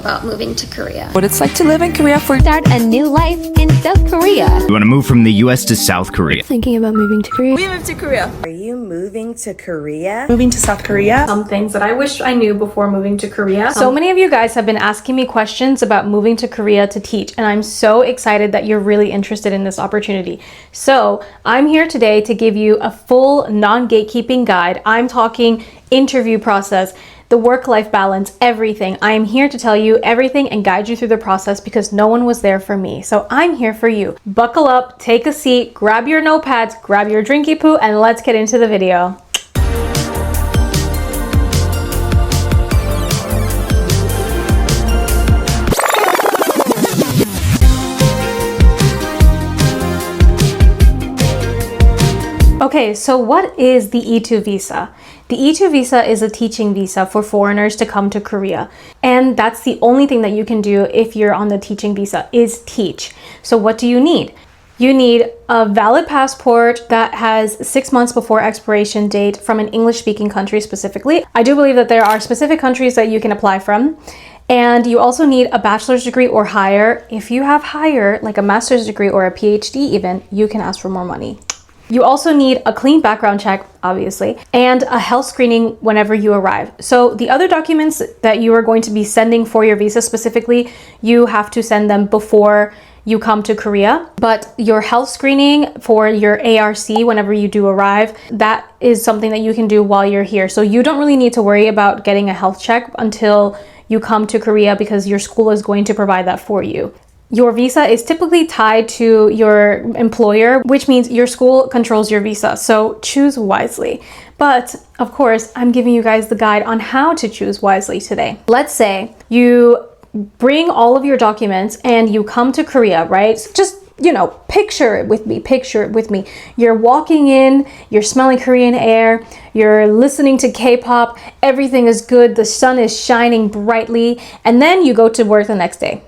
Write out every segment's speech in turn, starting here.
about moving to Korea. What it's like to live in Korea for Start a new life in South Korea. You want to move from the US to South Korea. Thinking about moving to Korea. We moved to Korea. Are you moving to Korea? Moving to South Korea. Some things that I wish I knew before moving to Korea. So many of you guys have been asking me questions about moving to Korea to teach, and I'm so excited that you're really interested in this opportunity. So I'm here today to give you a full non-gatekeeping guide. I'm talking interview process, the work-life balance, everything. I am here to tell you everything and guide you through the process because no one was there for me. So I'm here for you. Buckle up, take a seat, grab your notepads, grab your drinky poo, and let's get into the video. Okay, so what is the E2 visa? The E2 visa is a teaching visa for foreigners to come to Korea. And that's the only thing that you can do if you're on the teaching visa is teach. So what do you need? You need a valid passport that has 6 months before expiration date from an English-speaking country specifically. I do believe that there are specific countries that you can apply from. And you also need a bachelor's degree or higher. If you have higher, like a master's degree or a PhD even, you can ask for more money. You also need a clean background check, obviously, and a health screening whenever you arrive. So the other documents that you are going to be sending for your visa specifically, you have to send them before you come to Korea. But your health screening for your ARC whenever you do arrive, that is something that you can do while you're here. So you don't really need to worry about getting a health check until you come to Korea because your school is going to provide that for you. Your visa is typically tied to your employer, which means your school controls your visa. So choose wisely. But of course, I'm giving you guys the guide on how to choose wisely today. Let's say you bring all of your documents and you come to Korea, right? Just, picture it with me. You're walking in, you're smelling Korean air, you're listening to K-pop, everything is good, the sun is shining brightly, and then you go to work the next day.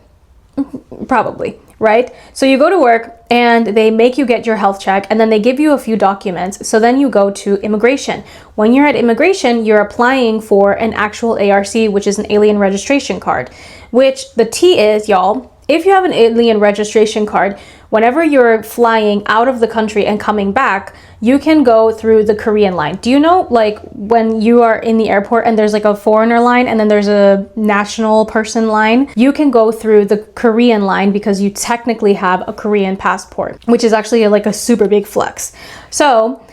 Probably, right? So you go to work and they make you get your health check and then they give you a few documents. So then you go to immigration. When you're at immigration, you're applying for an actual ARC, which is an alien registration card, which the T is, y'all, if you have an alien registration card, whenever you're flying out of the country and coming back, you can go through the Korean line. Do you know, like, when you are in the airport and there's like a foreigner line and then there's a national person line, you can go through the Korean line because you technically have a Korean passport, which is actually like a super big flex. So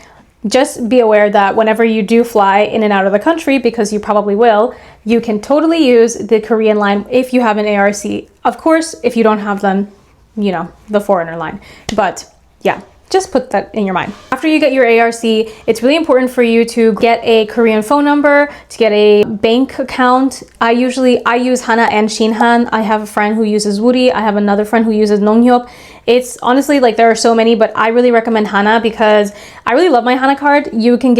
just be aware that whenever you do fly in and out of the country, because you probably will, you can totally use the Korean line if you have an ARC. Of course, if you don't have them, the foreigner line. But yeah, just put that in your mind. After you get your ARC, it's really important for you to get a Korean phone number, to get a bank account. I use Hana and Shinhan. I have a friend who uses Woori. I have another friend who uses Nonghyop. It's honestly like there are so many, but I really recommend Hana because I really love my Hana card. You can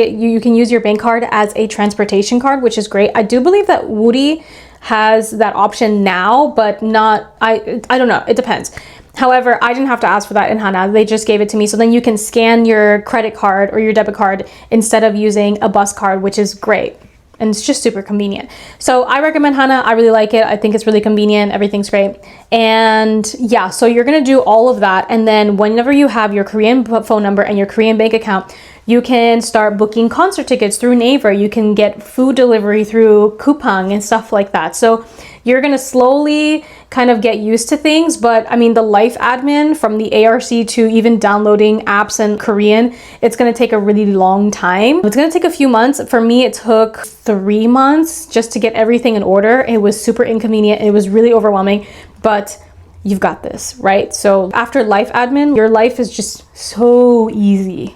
use your bank card as a transportation card, which is great. I do believe that Woori has that option now, but not, I don't know, it depends. However, I didn't have to ask for that in Hana. They just gave it to me. So then you can scan your credit card or your debit card instead of using a bus card, which is great. And it's just super convenient. So I recommend Hana. I really like it. I think it's really convenient. Everything's great. And yeah, so you're going to do all of that. And then whenever you have your Korean phone number and your Korean bank account, you can start booking concert tickets through Naver. You can get food delivery through Coupang and stuff like that. So you're going to slowly kind of get used to things. But I mean, the life admin from the ARC to even downloading apps in Korean, it's going to take a really long time. It's going to take a few months. For me, it took 3 months just to get everything in order. It was super inconvenient. It was really overwhelming, but you've got this, right? So after life admin, your life is just so easy.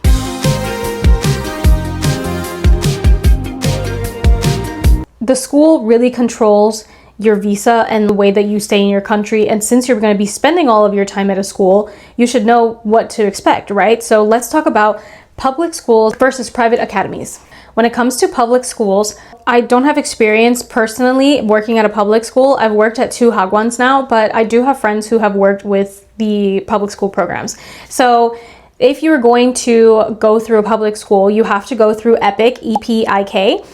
The school really controls your visa and the way that you stay in your country. And since you're going to be spending all of your time at a school, you should know what to expect, right? So let's talk about public schools versus private academies. When it comes to public schools, I don't have experience personally working at a public school. I've worked at 2 Hagwons now, but I do have friends who have worked with the public school programs. So if you're going to go through a public school, you have to go through EPIK, E-P-I-K.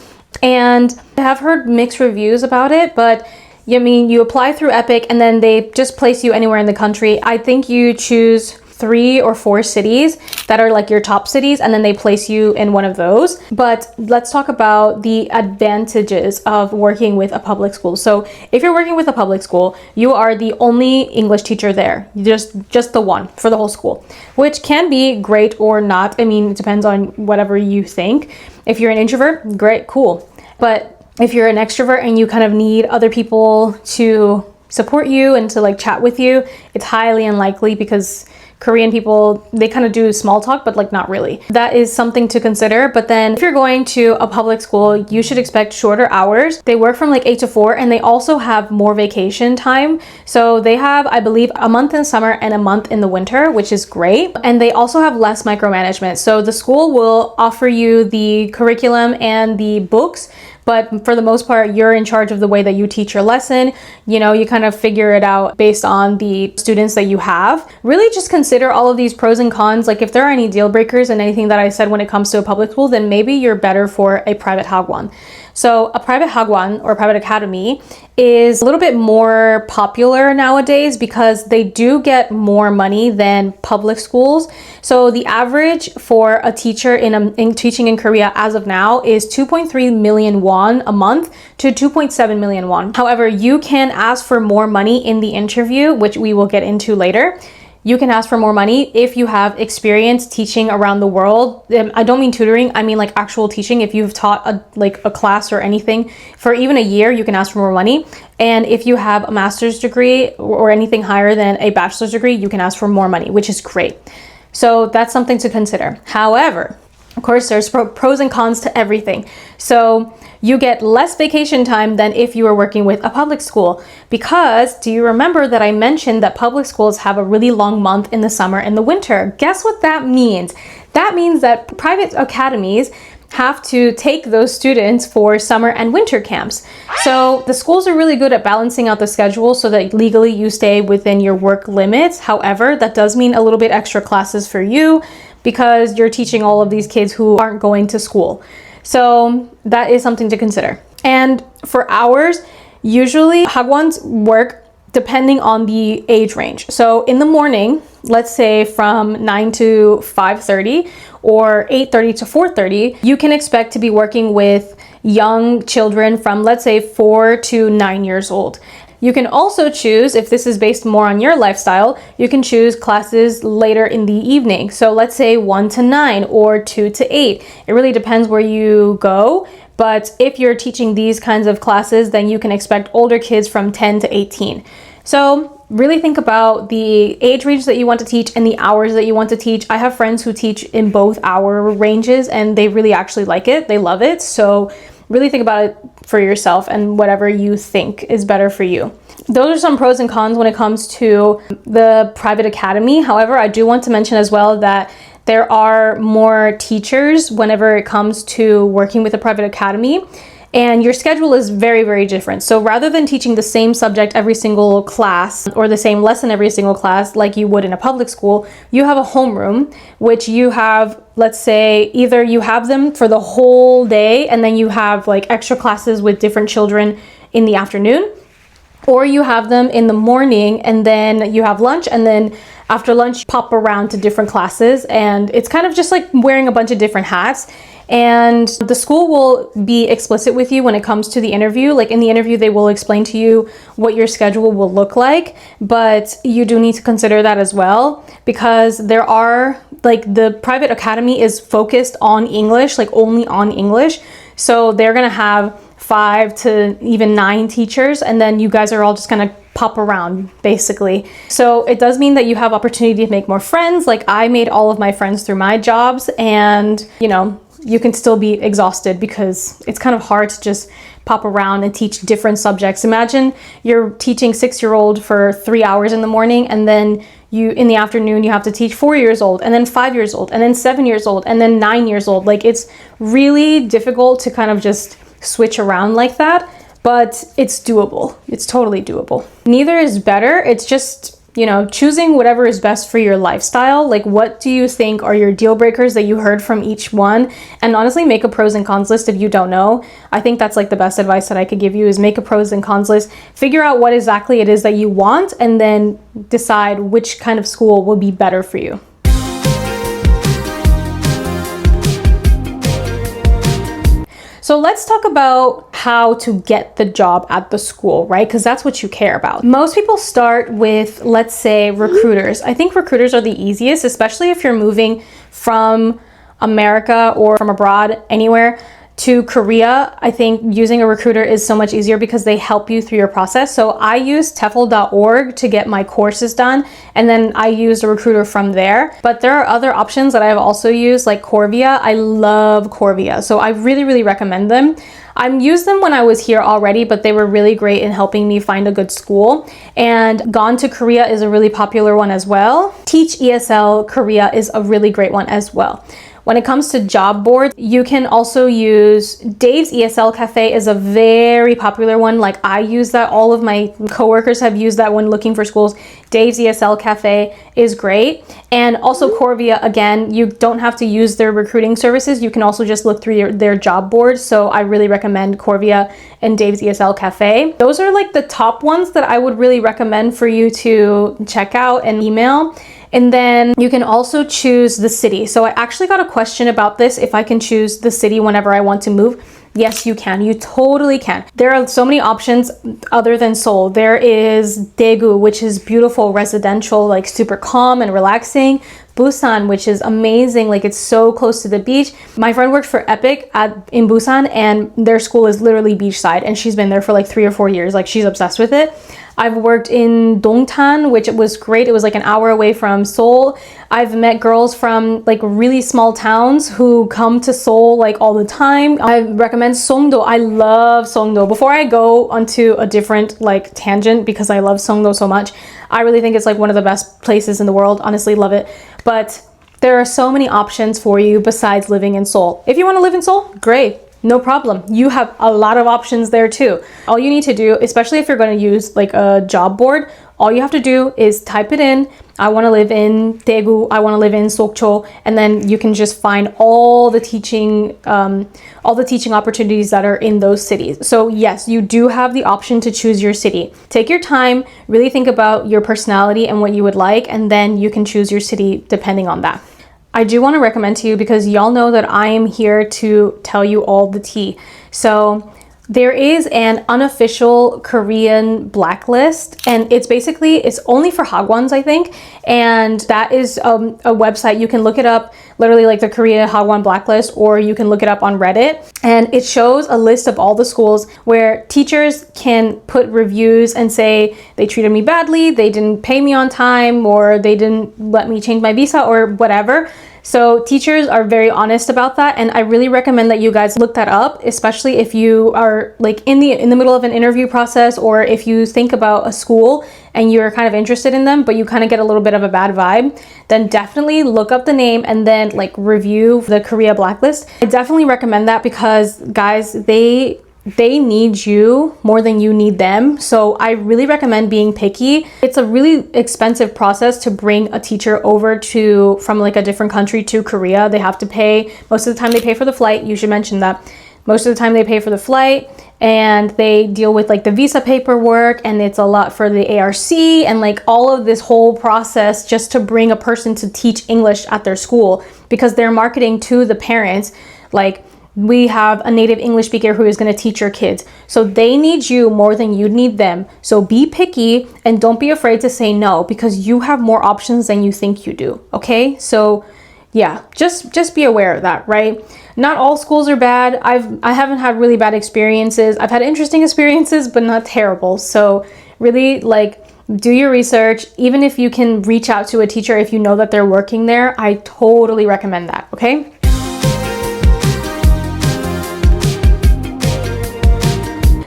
And I have heard mixed reviews about it, but You apply through Epic and then they just place you anywhere in the country. I think you choose 3 or 4 cities that are like your top cities, and then they place you in one of those. But let's talk about the advantages of working with a public school. So if you're working with a public school, you are the only English teacher there, just the one for the whole school, which can be great or not. I mean, it depends on whatever you think. If you're an introvert, great, cool. But if you're an extrovert and you kind of need other people to support you and to like chat with you, it's highly unlikely, because Korean people, they kind of do small talk, but like not really. That is something to consider. But then if you're going to a public school, you should expect shorter hours. They work from like 8 to 4, and they also have more vacation time. So they have, I believe, a month in summer and a month in the winter, which is great. And they also have less micromanagement. So the school will offer you the curriculum and the books, but for the most part, you're in charge of the way that you teach your lesson. You kind of figure it out based on the students that you have. Really just consider all of these pros and cons. Like if there are any deal breakers and anything that I said when it comes to a public school, then maybe you're better for a private Hagwon. So a private Hagwon or private academy is a little bit more popular nowadays because they do get more money than public schools. So the average for a teacher in teaching in Korea as of now is 2.3 million won a month to 2.7 million won. However, you can ask for more money in the interview, which we will get into later. You can ask for more money if you have experience teaching around the world. I don't mean tutoring, I mean like actual teaching. If you've taught a class or anything for even a year, you can ask for more money. And if you have a master's degree or anything higher than a bachelor's degree, you can ask for more money, which is great. So that's something to consider. However, of course, there's pros and cons to everything. So you get less vacation time than if you were working with a public school, because do you remember that I mentioned that public schools have a really long month in the summer and the winter? Guess what that means? That means that private academies have to take those students for summer and winter camps. So the schools are really good at balancing out the schedule so that legally you stay within your work limits. However, that does mean a little bit extra classes for you because you're teaching all of these kids who aren't going to school. So that is something to consider. And for hours, usually Hagwons work depending on the age range. So in the morning, let's say from 9 to 5:30 or 8:30 to 4:30, you can expect to be working with young children from, let's say, 4 to 9 years old. You can also choose, if this is based more on your lifestyle, you can choose classes later in the evening. So let's say 1 to 9 or 2 to 8. It really depends where you go. But if you're teaching these kinds of classes, then you can expect older kids from 10 to 18. So really think about the age range that you want to teach and the hours that you want to teach. I have friends who teach in both hour ranges and they really actually like it. They love it. So really think about it for yourself and whatever you think is better for you. Those are some pros and cons when it comes to the private academy. However, I do want to mention as well that there are more teachers whenever it comes to working with a private academy, and your schedule is very, very different. So rather than teaching the same subject every single class or the same lesson every single class like you would in a public school, you have a homeroom, which you have, let's say, either you have them for the whole day and then you have like extra classes with different children in the afternoon, or you have them in the morning and then you have lunch, and then after lunch pop around to different classes, and it's kind of just like wearing a bunch of different hats. And the school will be explicit with you when it comes to the interview. Like in the interview, they will explain to you what your schedule will look like, but you do need to consider that as well, because there are, like, the private academy is focused on English, like only on English. So they're gonna have 5 to even 9 teachers, and then you guys are all just gonna pop around basically. So it does mean that you have opportunity to make more friends. Like I made all of my friends through my jobs, and you can still be exhausted because it's kind of hard to just pop around and teach different subjects. Imagine you're teaching 6-year-old for 3 hours in the morning, and then in the afternoon you have to teach 4 years old, and then 5 years old, and then 7 years old, and then 9 years old. Like it's really difficult to kind of just switch around like that, but it's doable. It's totally doable. Neither is better. It's just, choosing whatever is best for your lifestyle. Like, what do you think are your deal breakers that you heard from each one? And honestly, make a pros and cons list if you don't know. I think that's like the best advice that I could give you, is make a pros and cons list, figure out what exactly it is that you want, and then decide which kind of school will be better for you. So let's talk about how to get the job at the school, right? Because that's what you care about. Most people start with, let's say, recruiters. I think recruiters are the easiest, especially if you're moving from America or from abroad, anywhere, to Korea. I think using a recruiter is so much easier because they help you through your process. So I used TEFL.org to get my courses done, and then I used a recruiter from there. But there are other options that I've also used, like Corvia. I love Corvia, so I really, really recommend them. I've used them when I was here already, but they were really great in helping me find a good school. And Gone to Korea is a really popular one as well. Teach ESL Korea is a really great one as well. When it comes to job boards, you can also use Dave's ESL Cafe is a very popular one. Like, I use that. All of my coworkers have used that when looking for schools. Dave's ESL Cafe is great. And also Corvia, again, you don't have to use their recruiting services. You can also just look through their job boards. So I really recommend Corvia and Dave's ESL Cafe. Those are like the top ones that I would really recommend for you to check out and email. And then you can also choose the city. So I actually got a question about this, if I can choose the city whenever I want to move. Yes, you can. You totally can. There are so many options other than Seoul. There is Daegu, which is beautiful, residential, like super calm and relaxing. Busan, which is amazing, like it's so close to the beach. My friend works for Epic in Busan, and their school is literally beachside, and she's been there for like 3 or 4 years. Like, she's obsessed with it. I've worked in Dongtan, which was great. It was like an hour away from Seoul. I've met girls from like really small towns who come to Seoul like all the time. I recommend Songdo. I love Songdo. Before I go onto a different like tangent, because I love Songdo so much, I really think it's like one of the best places in the world. Honestly, love it. But there are so many options for you besides living in Seoul. If you want to live in Seoul, great. No problem. You have a lot of options there too. All you need to do, especially if you're going to use like a job board, all you have to do is type it in. I want to live in Daegu. I want to live in Sokcho, and then you can just find all the teaching opportunities that are in those cities. So yes, you do have the option to choose your city. Take your time, really think about your personality and what you would like, and then you can choose your city depending on that. I do want to recommend to you, because y'all know that I am here to tell you all the tea. So there is an unofficial Korean blacklist, and it's only for Hagwons, I think. And that is a website. You can look it up, literally like the Korea Hagwon blacklist, or you can look it up on Reddit. And it shows a list of all the schools where teachers can put reviews and say they treated me badly, they didn't pay me on time, or they didn't let me change my visa, or whatever. So teachers are very honest about that, and I really recommend that you guys look that up, especially if you are like in the middle of an interview process, or if you think about a school and you're kind of interested in them, but you kind of get a little bit of a bad vibe, then definitely look up the name and then like review the Korea blacklist. I definitely recommend that, because guys, they need you more than you need them. So I really recommend being picky. It's a really expensive process to bring a teacher over from like a different country to Korea. They have to pay, most of the time they pay for the flight. You should mention that. Most of the time they pay for the flight, and they deal with like the visa paperwork, and it's a lot for the ARC and like all of this whole process just to bring a person to teach English at their school, because they're marketing to the parents like, we have a native English speaker who is going to teach your kids. So they need you more than you need them. So be picky, and don't be afraid to say no, because you have more options than you think you do. Okay? So yeah, just be aware of that, right? Not all schools are bad. I haven't had really bad experiences. I've had interesting experiences, but not terrible. So really, like, do your research. Even if you can reach out to a teacher if you know that they're working there, I totally recommend that. Okay?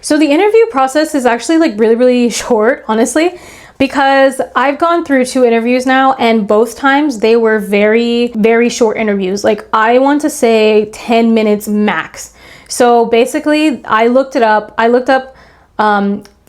So the interview process is actually like really, really short, honestly, because I've gone through 2 interviews now, and both times they were very, very short interviews. Like, I want to say 10 minutes max. So basically I looked it up. I looked up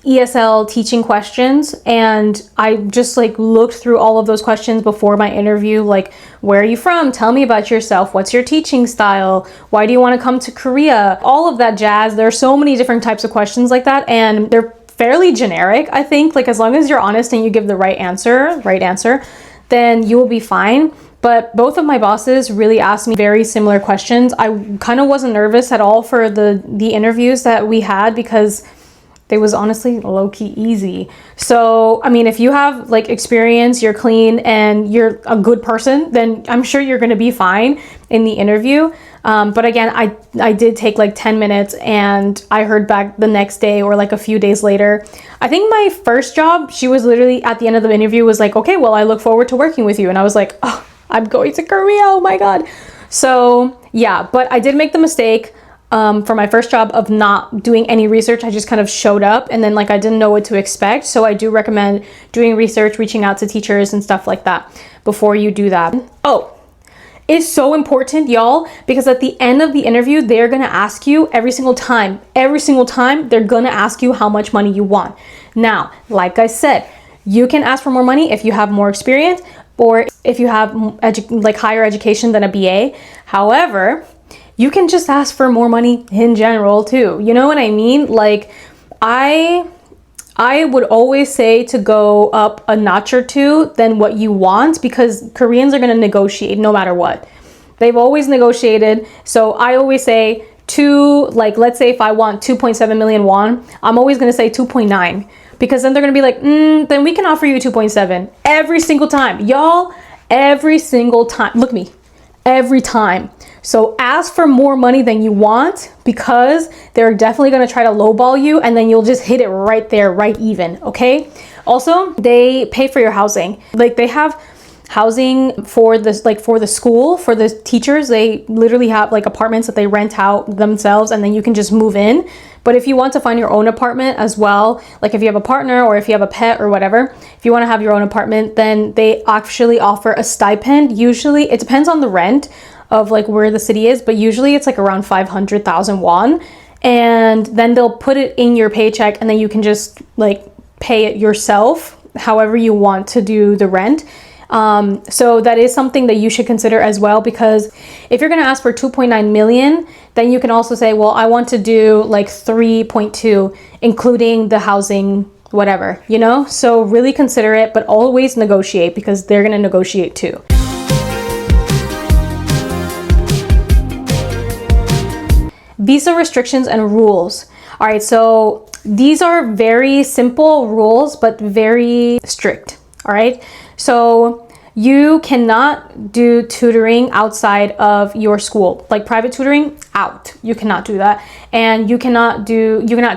ESL teaching questions, and I just like looked through all of those questions before my interview, like, where are you from? Tell me about yourself. What's your teaching style? Why do you want to come to Korea? All of that jazz. There are so many different types of questions like that, and they're fairly generic, I think. Like, as long as you're honest and you give the right answer, then you will be fine. But both of my bosses really asked me very similar questions. I kind of wasn't nervous at all for the interviews that we had because it was honestly low-key easy. So, I mean, if you have like experience, you're clean, and you're a good person, then I'm sure you're gonna be fine in the interview. But again, I did take like 10 minutes, and I heard back the next day or like a few days later. I think my first job, she was literally at the end of the interview was like, okay, well, I look forward to working with you. And I was like, oh, I'm going to Korea, oh my God. So yeah, but I did make the mistake for my first job of not doing any research. I just kind of showed up, and then like I didn't know what to expect. So I do recommend doing research, reaching out to teachers and stuff like that before you do that. Oh, it's so important, y'all, because at the end of the interview, they're gonna ask you every single time, they're gonna ask you how much money you want. Now, like I said, you can ask for more money if you have more experience or if you have like higher education than a BA. However, you can just ask for more money in general too. You know what I mean? Like, I would always say to go up a notch or two than what you want, because Koreans are going to negotiate no matter what. They've always negotiated. So I always say like, let's say if I want 2.7 million won, I'm always going to say 2.9, because then they're going to be like, then we can offer you 2.7 every single time. Y'all, every single time. Look at me. Every time. So ask for more money than you want, because they're definitely going to try to lowball you, and then you'll just hit it right there, right even. Okay. Also, they pay for your housing. Like, they have housing for this, like for the school, for the teachers. They literally have like apartments that they rent out themselves, and then you can just move in. But if you want to find your own apartment as well, like if you have a partner or if you have a pet or whatever, if you want to have your own apartment, then they actually offer a stipend. Usually it depends on the rent of like where the city is, but usually it's like around 500,000 won, and then they'll put it in your paycheck, and then you can just like pay it yourself however you want to do the rent. So that is something that you should consider as well, because if you're going to ask for 2.9 million, then you can also say, well, I want to do like 3.2, including the housing, whatever, you know? So really consider it, but always negotiate, because they're going to negotiate too. Visa restrictions and rules. All right, so these are very simple rules, but very strict. All right, so you cannot do tutoring outside of your school, like private tutoring, out. You cannot do that. And you cannot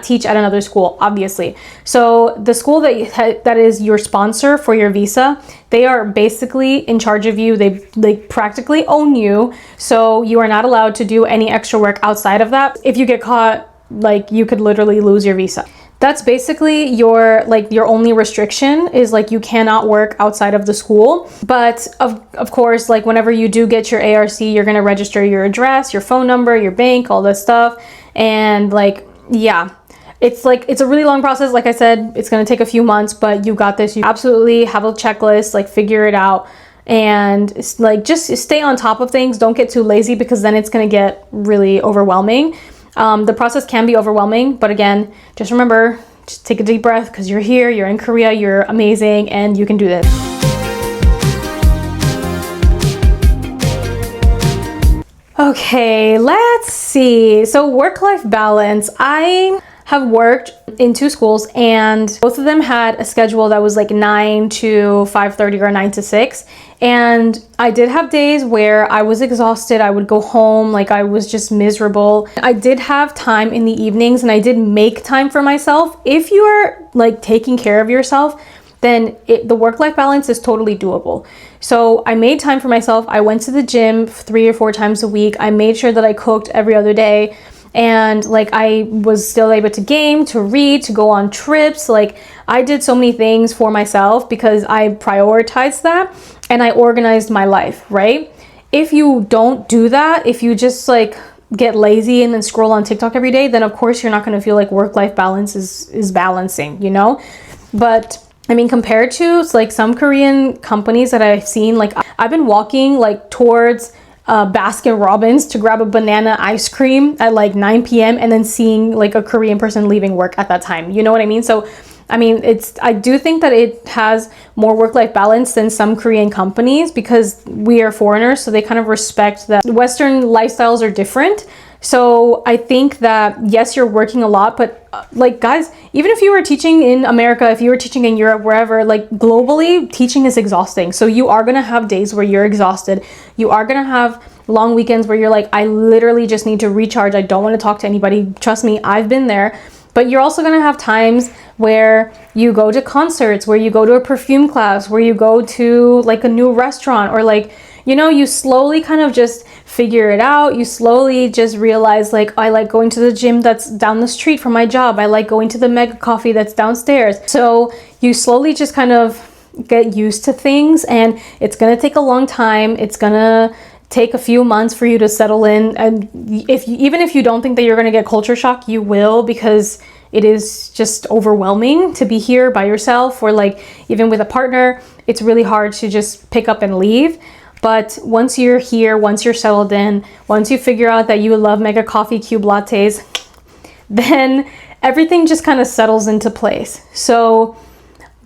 teach at another school, obviously. So the school that is your sponsor for your visa, they are basically in charge of you. They practically own you. So you are not allowed to do any extra work outside of that. If you get caught, like, you could literally lose your visa. That's basically your only restriction, is like you cannot work outside of the school. But of course, like whenever you do get your ARC, you're going to register your address, your phone number, your bank, all that stuff. And like, yeah, it's a really long process. Like I said, it's going to take a few months, but you got this. You absolutely have a checklist, like figure it out. And like, just stay on top of things. Don't get too lazy, because then it's going to get really overwhelming. The process can be overwhelming, but again, just remember, just take a deep breath, because you're here, you're in Korea, you're amazing, and you can do this. Okay, let's see. So work-life balance. I have worked in 2 schools, and both of them had a schedule that was like 9 to 5:30 or 9 to 6. And I did have days where I was exhausted. I would go home, like I was just miserable. I did have time in the evenings, and I did make time for myself. If you are like taking care of yourself, then the work-life balance is totally doable. So I made time for myself. I went to the gym 3 or 4 times a week. I made sure that I cooked every other day. And like, I was still able to game, to read, to go on trips. Like, I did so many things for myself because I prioritized that, and I organized my life, right? If you don't do that, if you just like get lazy and then scroll on TikTok every day, then of course you're not going to feel like work-life balance is balancing, you know? But I mean, compared to like some Korean companies that I've seen, like I've been walking like towards Baskin Robbins to grab a banana ice cream at like 9 p.m. and then seeing like a Korean person leaving work at that time. You know what I mean? So, I mean, I do think that it has more work-life balance than some Korean companies because we are foreigners. So they kind of respect that Western lifestyles are different. So I think that, yes, you're working a lot, but like guys, even if you were teaching in America, if you were teaching in Europe, wherever, like globally, teaching is exhausting. So you are going to have days where you're exhausted. You are going to have long weekends where you're like, I literally just need to recharge. I don't want to talk to anybody. Trust me, I've been there. But you're also going to have times where you go to concerts, where you go to a perfume class, where you go to like a new restaurant, or like, you know, you slowly kind of just figure it out. You slowly just realize like, I like going to the gym that's down the street from my job. I like going to the mega coffee that's downstairs. So you slowly just kind of get used to things, and it's going to take a long time. It's going to take a few months for you to settle in. And even if you don't think that you're going to get culture shock, you will, because it is just overwhelming to be here by yourself, or like even with a partner. It's really hard to just pick up and leave. But once you're here, once you're settled in, once you figure out that you love mega coffee cube lattes, then everything just kind of settles into place. So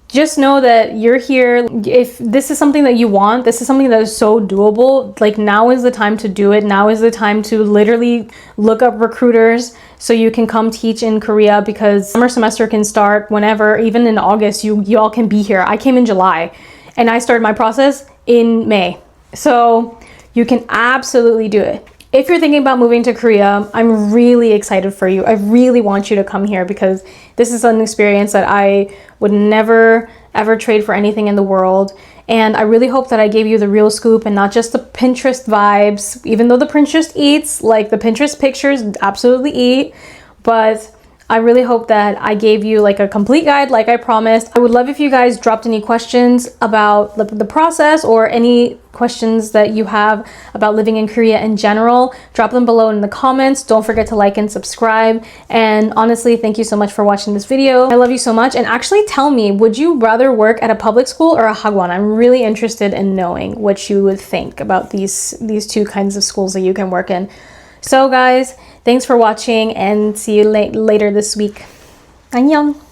just know that you're here. If this is something that you want, this is something that is so doable, like now is the time to do it. Now is the time to literally look up recruiters so you can come teach in Korea, because summer semester can start whenever. Even in August, you all can be here. I came in July and I started my process in May. So you can absolutely do it. If you're thinking about moving to Korea, I'm really excited for you. I really want you to come here, because this is an experience that I would never ever trade for anything in the world. And I really hope that I gave you the real scoop and not just the Pinterest vibes, even though the Pinterest eats, like the Pinterest pictures absolutely eat. But I really hope that I gave you like a complete guide like I promised. I would love if you guys dropped any questions about the process, or any questions that you have about living in Korea in general. Drop them below in the comments. Don't forget to like and subscribe. And honestly, thank you so much for watching this video. I love you so much. And actually tell me, would you rather work at a public school or a Hagwon? I'm really interested in knowing what you would think about these two kinds of schools that you can work in. So guys, thanks for watching, and see you later this week. 안녕.